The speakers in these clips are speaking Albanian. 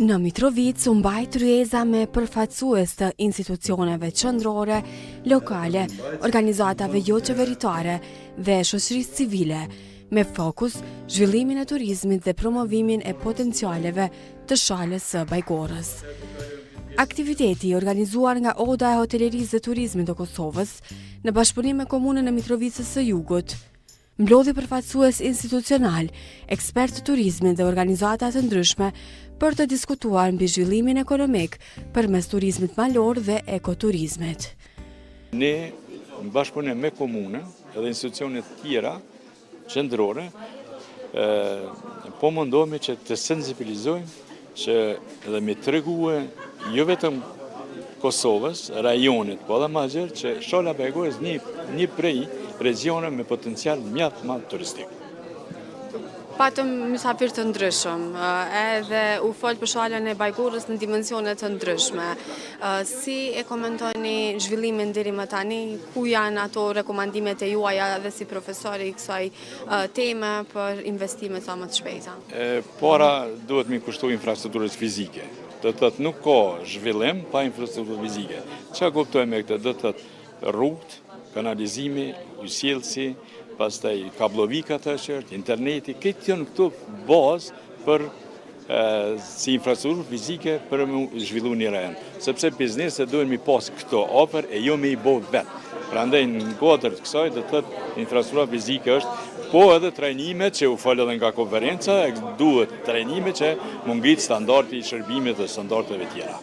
Në Mitrovic u mbajt ryeza me përfaqësues të institucioneve qendrore, lokale, organizatave jo qeveritare dhe shoqërisë civile, me fokus zhvillimin e turizmit dhe promovimin e potencialeve të shalës së Bajgorës. Aktiviteti i organizuar nga Oda e Hotelerisë dhe Turizmit të Kosovës në bashkëpunim me komunën e Mitrovicës së Jugut, mblodhi përfaqësues institucional, ekspert të turizmit dhe organizata të ndryshme për të diskutuar mbi zhvillimin ekonomik përmes turizmit malor dhe ekoturizmit. Ne në bashkëpunim me komunën edhe institucionet tjera qendrore po mundohemi që të sensibilizojmë që edhe me tregue jo vetëm Kosovës, rajonit, po edhe ma gjerë që shala Bajgorës një prej regione me potencial mjaft madh turistik. Patëm mysafirë të ndryshëm, edhe u folë për shalën e Bajgorës në dimensione të ndryshme. Si e komentoni zhvillimin deri më tani, ku janë ato rekomandimet e juaja dhe si profesori i kësaj teme për investime sa më të shpejta? Para duhet mi kushtu infrastrukturës fizike. Do të thotë nuk ka zhvillim pa infrastrukturë fizike. Çfarë kuptojmë me këtë? Do të thotë rrugë, kanalizimi, ujësjellsi, pastaj kablovika të qartë, interneti, këtë janë këto bazë për si infrastrukturë fizike për me zhvillu një rajon. Sepse bizneset duhen mi pas këto afër e jo me i bë vetë. Prandaj në kuadër të kësaj do të thotë infrastruktura fizike është, po edhe trajnimet që u fal edhe nga konferenca, duhet trajnime që mu ngrit standardi i shërbimit dhe standardeve tjera.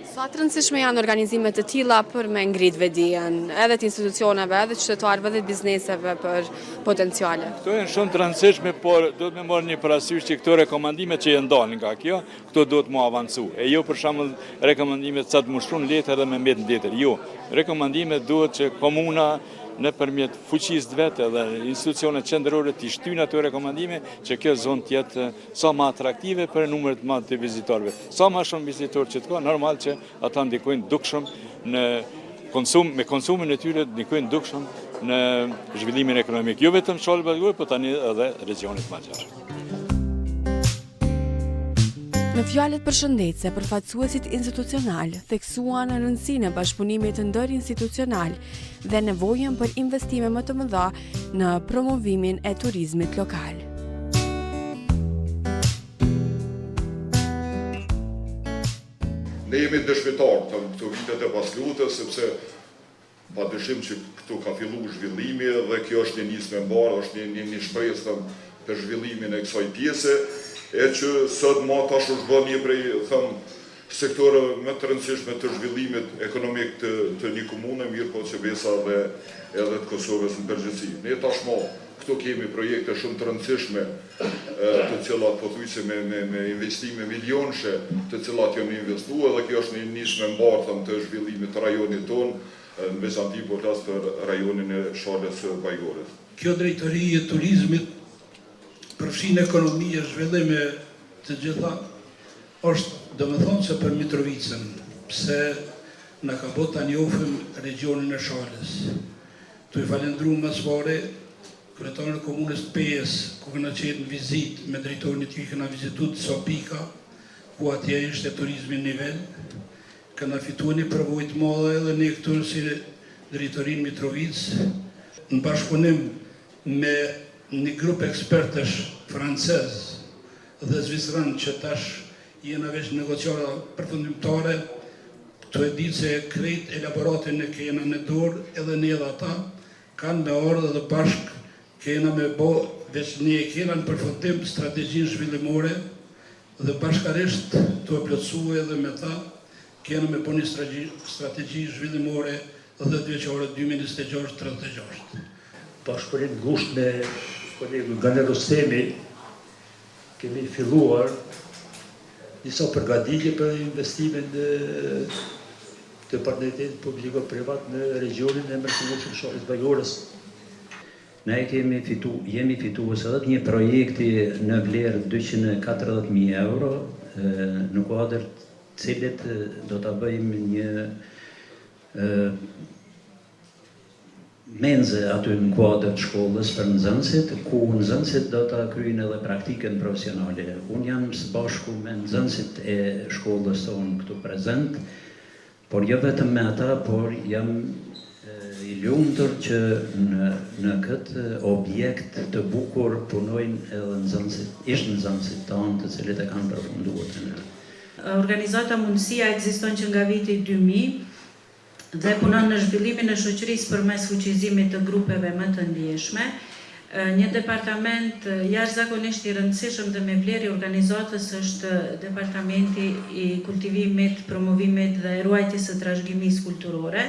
Sa të rëndësishme janë organizimet të tilla për me ngrit vedijen, edhe të institucioneve, edhe të qytetarëve dhe bizneseve për potenciale? Këto janë shumë të rëndësishme, por duhet me marrë një parasysh që këto rekomandimet që janë dalë nga kjo, këto duhet mu avancu. E jo për shembull rekomandimet sa të mushtron letër dhe me mbet në letër. Jo, rekomandimet duhet që komuna nëpërmjet fuqisë vetë dhe institucionet qendrore të shtyjnë ato rekomandime që kjo zonë të jetë sa më atraktive për numër të madh të vizitorëve. Sa më shumë vizitorë që të ka, normal që ata ndikojnë dukshëm në me konsumin e tyre ndikojnë dukshëm në zhvillimin ekonomik. Jo vetëm shalë Bajgorë, por tani edhe regionit Magjar. Në fjalët përshëndetëse, përfaqësuesit institucional theksuan rëndësinë e bashkëpunimit ndërinstitucional dhe nevojën për investime më të mëdha në promovimin e turizmit lokal. Ne jemi dëshmitar të këto vitet e paslutës, sepse padyshim që këtu ka fillu zhvillimi dhe kjo është një nismë e mbarë, është një shpresë për zhvillimin e kësaj pjese, e që sot ma tash është bërë një prej sektore më të rëndësishme të zhvillimit ekonomik të një komune, mirë po që besa dhe edhe të Kosovës në përgjithësi. Ne tashmë këtu kemi projekte shumë të rëndësishme, të cilat pothuajse me investime milionëshe, të cilat janë investuar dhe kjo është një nismë e mbarë të zhvillimit të rajonit tonë, në veçanti po flas për rajonin e shalës së Bajgorës. Kjo drejtori e turizmit përfshin ekonomi e zhvillime të gjitha, është domethënë se për Mitrovicën, pse na ka bërë ta njohim regionin e Shalës. Tu i falendru mësvare, kryetarin e komunës të Pejës, ku kena qenë në vizit me drejtorin e tij, kena vizitu të Sopika, ku atje ishte turizmi në nivel, kena fituar një përvojë të madhe edhe ne këtu si drejtorin Mitrovic, në bashkëpunim me një grup ekspertësh francez dhe zvicran që tash jena veç negociata përfundimtare, të e ditë se krejt elaboratin e kena në dorë edhe ne dhe ata, kanë me ardhë dhe bashk kena me bo, veç ne kena në përfundim strategjinë zhvillimore dhe bashkarisht të e plotësu edhe me ta, kena me bo një strategji zhvillimore dhe dveqare 2026-36. Bashkëpunim ngusht me kolegu Ganer Rostemi, kemi filluar disa përgatitje për investimin të partneritetit publiko-privat në regionin e mërkurshëm shalës Bajgorës. Ne jemi fitues edhe të një projekti në vlerë 240.000 euro, në kuadër të cilit do ta bëjmë menze aty në kuadër të shkollës për nxënësit, ku nxënësit do të kryejnë edhe praktikën profesionale. Unë jam së bashku me nxënësit e shkollës tonë këtu prezent, por jo vetëm me ata, por jam i lumtur që në këtë objekt të bukur punojnë edhe nxënësit, ish nxënësit tonë të cilët e kanë përfunduar të në. Organizata Mundësia ekziston që nga viti 2000 dhe punon në zhvillimin e shoqërisë përmes fuqizimit të grupeve më të ndjeshme. Një departament jashtëzakonisht i rëndësishëm dhe me vlerë i organizatës është Departamenti i Kultivimit, Promovimit dhe Ruajtjes së Trashëgimisë Kulturore,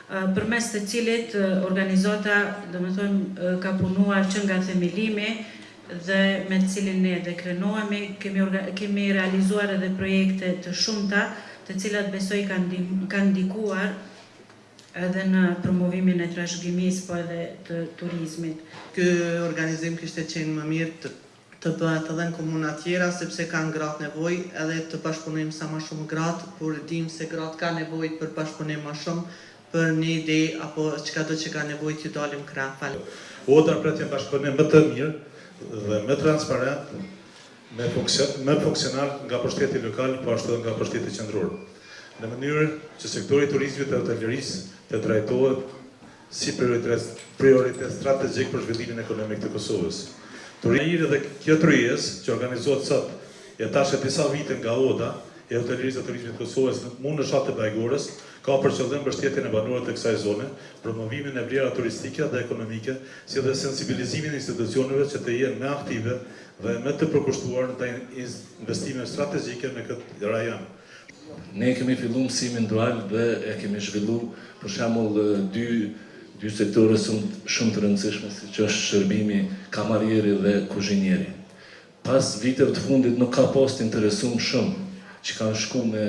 përmes të cilit organizata, domethënë, ka punuar që nga themelimi dhe me të cilin ne dhe krenohemi, kemi realizuar edhe projekte të shumta, të cilat besoj kanë ndikuar edhe në promovimin e trashëgimisë, po edhe të turizmit. Ky organizim kishte qenë më mirë të bëhet edhe në komuna tjera, sepse kanë gratë nevojë edhe të bashkëpunojmë sa më shumë gratë, por dim se gratë ka nevojë për bashkëpunim më shumë për një ide apo çka do që ka nevojë të dalim krah. Otra për të bashkëpunim më të mirë dhe më transparent, më funksional nga pushteti lokal, po ashtu edhe nga pushteti qendror, në mënyrë që sektori i turizmit dhe hotelerisë të trajtohet si prioritet strategjik për zhvillimin ekonomik të Kosovës. Turizmi dhe kjo tryezë që organizohet sot, e tash disa vite nga ODA e hotelerisë dhe turizmit të Kosovës në shatë të Bajgorës, ka për qëllim mbështetjen e banorëve të kësaj zone, promovimin e vlerave turistike dhe ekonomike, si dhe sensibilizimin e institucioneve që të jenë më aktive dhe më të përkushtuar në investime strategjike në këtë rajon. Ne kemi filluar mësimin dual dhe e kemi zhvilluar për shembull dy sektore shumë të rëndësishme, siç është shërbimi kamarieri dhe kuzhinieri. Pas viteve të fundit nuk ka pas të interesuar shumë që kanë shku me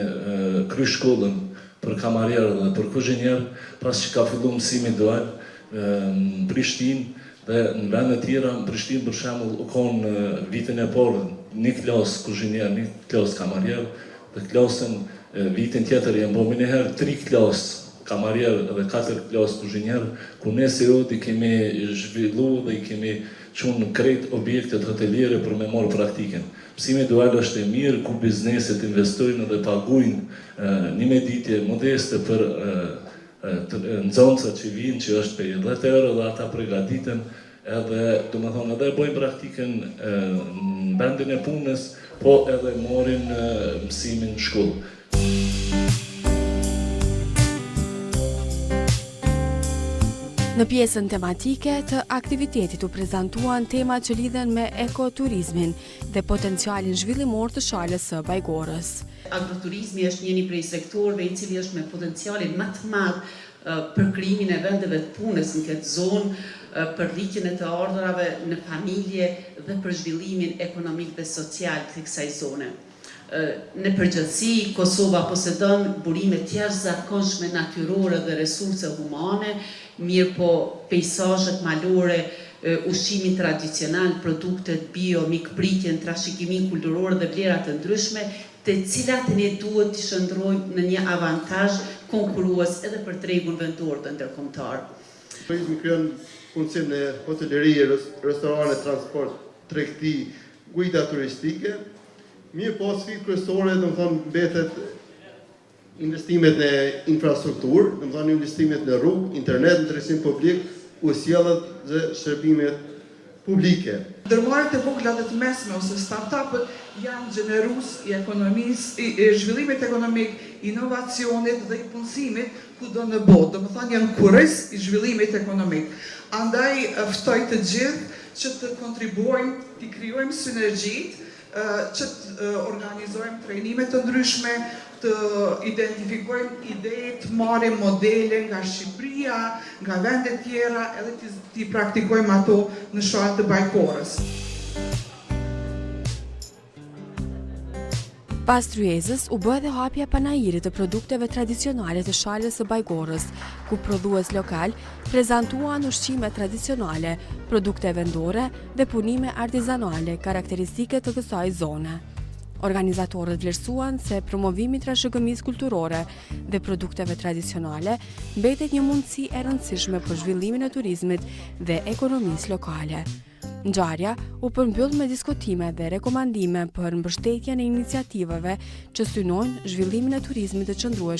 kry shkollën për kamarier dhe për kuzhinier, pas që ka filluar mësimi dual në Prishtinë dhe në vende tjera. Në Prishtinë për shembull u konë vitin e parë një klasë kuzhinier, një klasë kamarier, dhe klasën vitin tjetër janë bëmi njëherë 3 klasë kamarier dhe 4 klasë kuzhinier, ku ne si ODI kemi zhvillu dhe i kemi qunë krejt objektet hoteliere për me marrë praktiken. Mësimi dual është e mirë, ku bizneset investojnë dhe paguajnë një meditje modeste për nxënësat që vinë, që është për 10 euro, dhe ata përgatiten edhe, domethënë, edhe bojnë praktiken në vendin e punës, po edhe morin mësimin në shkollë. Në pjesën tematike të aktivitetit u prezantuan temat që lidhen me ekoturizmin dhe potencialin zhvillimor të shalës së Bajgorës. Agroturizmi është një prej sektorëve i cili është me potencialin më të madh për krijimin e vendeve të punës në këtë zonë, për rritjen e të ardhurave në familje dhe për zhvillimin ekonomik dhe social të kësaj zone. Në përgjithësi, Kosova posedon burime të jashtëzakonshme natyrore dhe resurse humane, mirë po pejsazhet malore, ushqimin tradicional, produktet bio, mikpritjen, trashëgimin kulturor dhe vlera të ndryshme, të cilat ne duhet të shndrojmë në një avantazh konkurrues edhe për tregun vendor të ndërkombëtar. Turizmi krijon punësim në hoteleri, restorane, transport, tregti, guida turistike. Mirë po sfidë kryesore, domethënë mbetet investimet në infrastrukturë, domethënë investimet në rrugë, internet, ndërtim publik, usjellat dhe shërbimet publike. Ndërmarrjet e vogla dhe të mesme ose startup-ët janë gjenerues i ekonomisë, i zhvillimit ekonomik, inovacionit dhe i punësimit kudo në botë, domethënë janë kurriz i zhvillimit ekonomik. Andaj ftoj të gjithë që të kontribuojmë, të krijojmë sinergjitë, që të organizojmë trajnime të ndryshme, të identifikojmë ide, të marrim modele nga Shqipëria, nga vende tjera, edhe të praktikojmë ato në shalën të Bajgorës. Pas tryezës u bë edhe hapja panajirit të produkteve tradicionale të shalës së Bajgorës, ku prodhues lokal prezantuan ushqime tradicionale, produkte vendore dhe punime artizanale karakteristike të kësaj zone. Organizatorët vlerësuan se promovimi i trashëgimisë kulturore dhe produkteve tradicionale mbetet një mundësi e rëndësishme për zhvillimin e turizmit dhe ekonomisë lokale. Ngjarja u përmbyll me diskutime dhe rekomandime për mbështetjen e iniciativave që synojnë zhvillimin e turizmit të qëndrueshëm